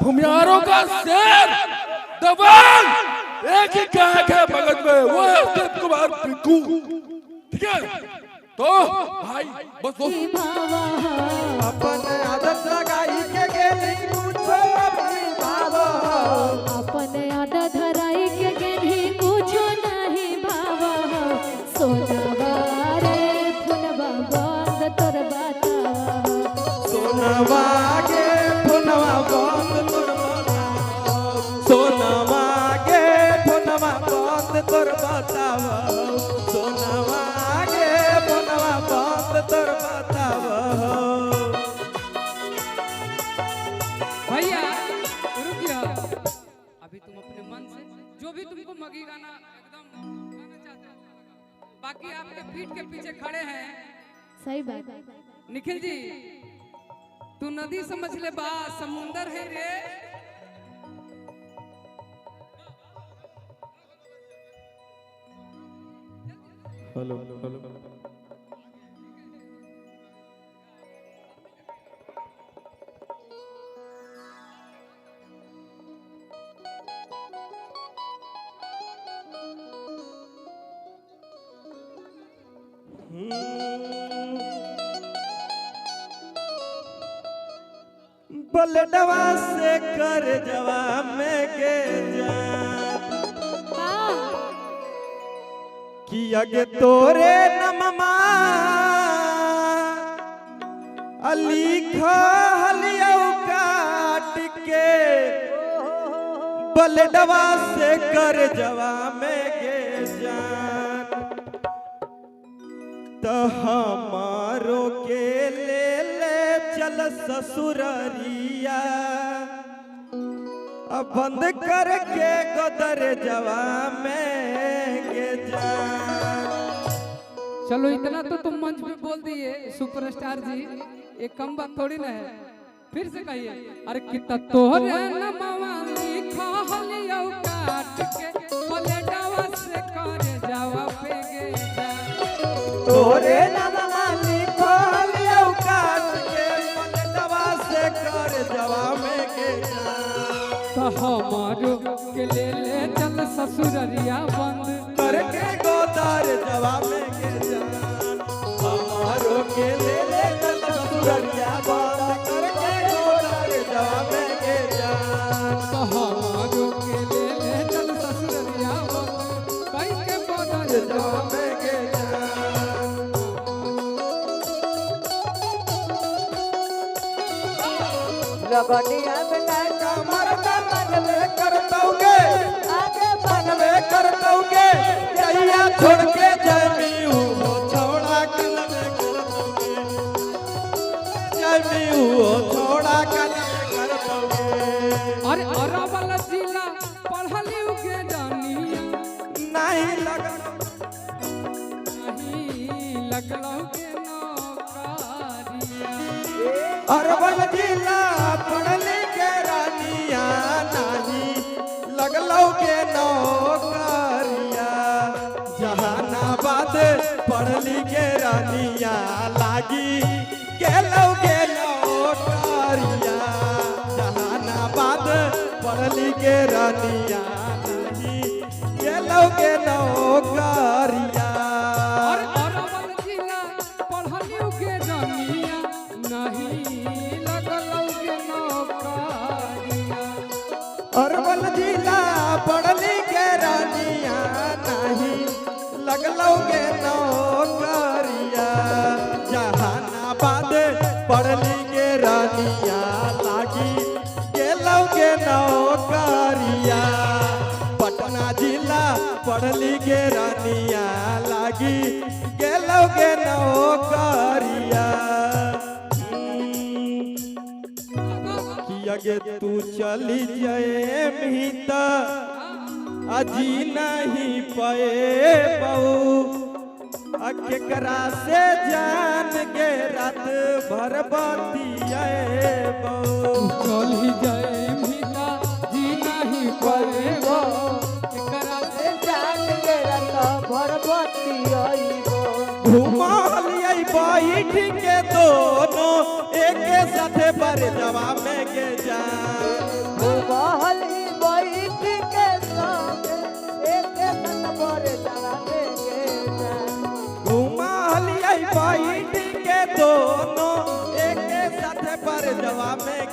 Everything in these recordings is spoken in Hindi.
भूमियारों का शेर दबंग एक ही गायक है भगत में, वो है अशोक कुमार पिंकू। ठीक है तो भाई बस अपन आदत लगाई के गेली कुछो नहीं भावा, अपन आदत धराई के गेली कुछो नहीं भावा। सोनवा रे फुनवा बंद तोर बतावा, सोनवा के फुनवा बंद तोर बतावा, सोनवा के फुनवा बंद तोर बतावा, सोनवा के फुनवा बंद तोर बतावा। भैया रुकिए, अभी तुम अपने मन से जो भी तुमको मगी गाना एकदम गाना चाहते हो, बाकी आपके पीठ के पीछे खड़े हैं। सही बात। निखिल जी तू नदी समझ ले बा समुंदर है रे। हेलो हेलो बलडवा से कर जवा में के जान कि अगे तोरे नममा अली खलियो काट के बलडवा से कर जवा में के जान तो हमारो के ले चल ससुररिया अब बंद करके गोदर जवा में के जान। चलो इतना तो तुम मंच पे बोल दिए सुपरस्टार जी, एक कम बात थोड़ी ना है, फिर से कहिए। अरे कितना तोहरे नमवा लिखा हलियो काट के बलडवा से करे जावा पे गे जा, तोरे नमवा लिखा हलियो काट के बलडवा से कर जवा में के जान। तो हमारो के ले चल ससुररिया बंद करके गोदार जवा में के जान, हमारो के ले चल ससुररिया बंद करके गोदार जवा में के जान। तो हमारो के ले चल ससुररिया बंद कई के बदल जवा में के जान। रबड़िया में नाचा मरता मनवे करतौगे आगे मनवे करतौगे जहिया छोड़ के जमीऊ हो छोड़ा कलवे करतौगे, जमीऊ हो छोड़ा कलवे करतौगे। अरे अरवल जिला पढ़ली के जानिया नहीं लगा नहीं लगलो के नौकरिया, अरवल जिला पढ़ली के रानिया नहीं लगलो के नौकरिया, जहानाबाद पढ़ली के रानिया लागी गेलो के नौकरिया, जहानाबाद पढ़ली के रानिया नहीं गेलो के नौकरिया। अरे अरवल जिला पढ़ली के जानिया नहीं लगलो के नौकरिया, अरवल जिला पढ़ली के रानिया नहीं लगलो के नौकरिया, जहानाबाद पढ़ली के रानिया लागी गेलो के नौकरिया, पटना जिला पढ़ली के रानिया लागी गेलो के नौकरिया। कि अगे तू चली जाए मिता अजी नहीं पाए बहु, केकरा से जान के रात भर बतियाए बहु। चली जाए मीता जी नहीं पड़ेगो एकरा से जान के रंग भरबती आईबो, घुमालिए बैठ के दोनों एक साथे पर जवा में के जा।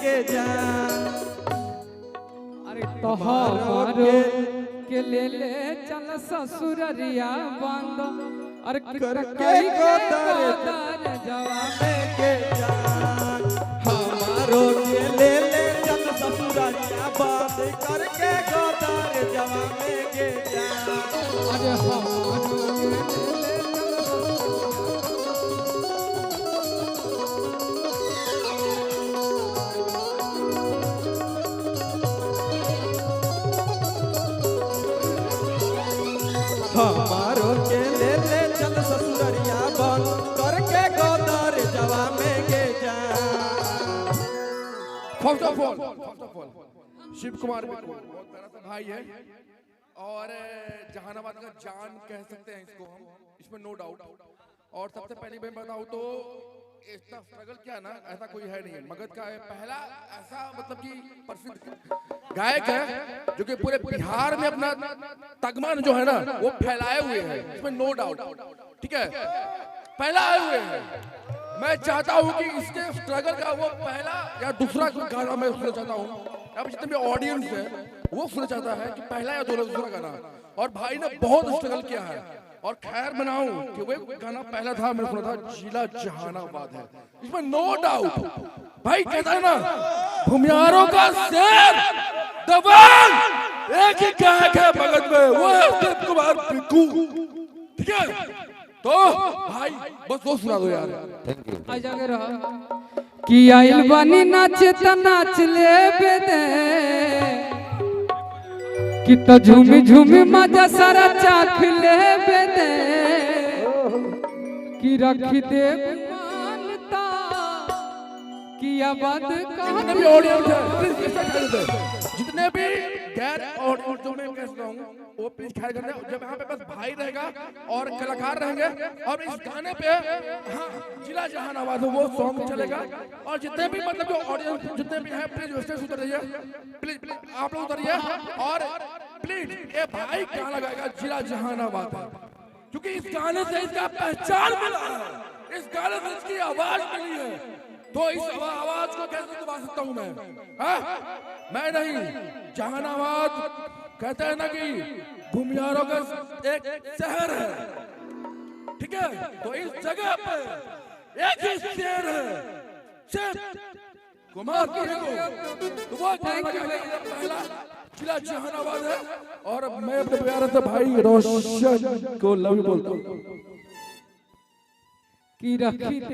के जान अरे तो हमारो के ले चल ससुररिया बंद अरे करके गोदर जवा के जान हमारो के ले चल ससुररिया बंद करके गोदर जवा में के जान अरे हमारो हमारो के ले चल ससुररिया बंद करके गोदर जवा में के जान first of all Shiv Kumar बहुत प्यारा सा भाई है और जहानाबाद का जान कह सकते हैं इसको हम, इसमें नो डाउट। और सबसे पहले मैं बताऊं तो इतना स्ट्रगल क्या ना, ऐसा कोई है नहीं। मगध का पहला ऐसा मतलब कि प्रसिद्ध गायक है जो कि पूरे बिहार में अपना तगमा जो है ना वो फैलाए हुए हैं, इसमें नो डाउट। ठीक है, पहला आए हुए हैं। मैं चाहता हूं कि इसके स्ट्रगल का वो पहला या दूसरा गाना मैं सुनना चाहता हूं। अब जितने भी ऑडियंस है वो सुनना चाहता है कि पहला या दूसरा गाना। और भाई ने बहुत स्ट्रगल किया है और खैर बनाऊं कि वो गाना पहला था, मैंने सुना था जिला जहानाबाद है, इसमें नो डाउट। भाई कहता है ना भूमियारों का शेर दबंग, एक ही गायक है मगध में, वो है शिव कुमार पिंकू। ठीक है, तो भाई बस वो सुना दो यार। Thank you. आ जागे रहा कि आइल बनी नाचे त नाच ले बेदे कि तो झूमी झूमी मजा सारा चाख ले बेदे कि रखी दे मानता कि आबाद जितने भी ऑडियंस है प्लीज इससे खड़े थे, जितने भी गैर ऑडियंस जो मैं कह रहा हूं वो प्लीज खड़े करना। जब यहाँ पे बस भाई रहेगा और कलाकार रहेंगे और इस गाने पे हाँ जिला जहानाबाद वो सॉन्ग चलेगा। और जितने भी मतलब जो ऑडियंस जितने भी हैं प्लीज स्टेज उतर रहिए, प्लीज आप लोग उतरिए और प्लीज ये भाई गाना लगाएगा जिला जहानाबाद, क्योंकि इस गाने से इसका पहचान मिला है, इस गाने से इसकी आवाज मिली है। तो इस आवाज को कैसे दबा सकता हूं मैं नहीं। जहानाबाद कहते हैं ना कि भूमियारों का एक शहर है, ठीक है, तो इस जगह पे एक ही शेर है, शिव कुमार पिंकू। तो वो पहला जिला जहानाबाद है और मैं अपने प्यारे से भाई रोशन को लव यू बोलता हूँ कि रखी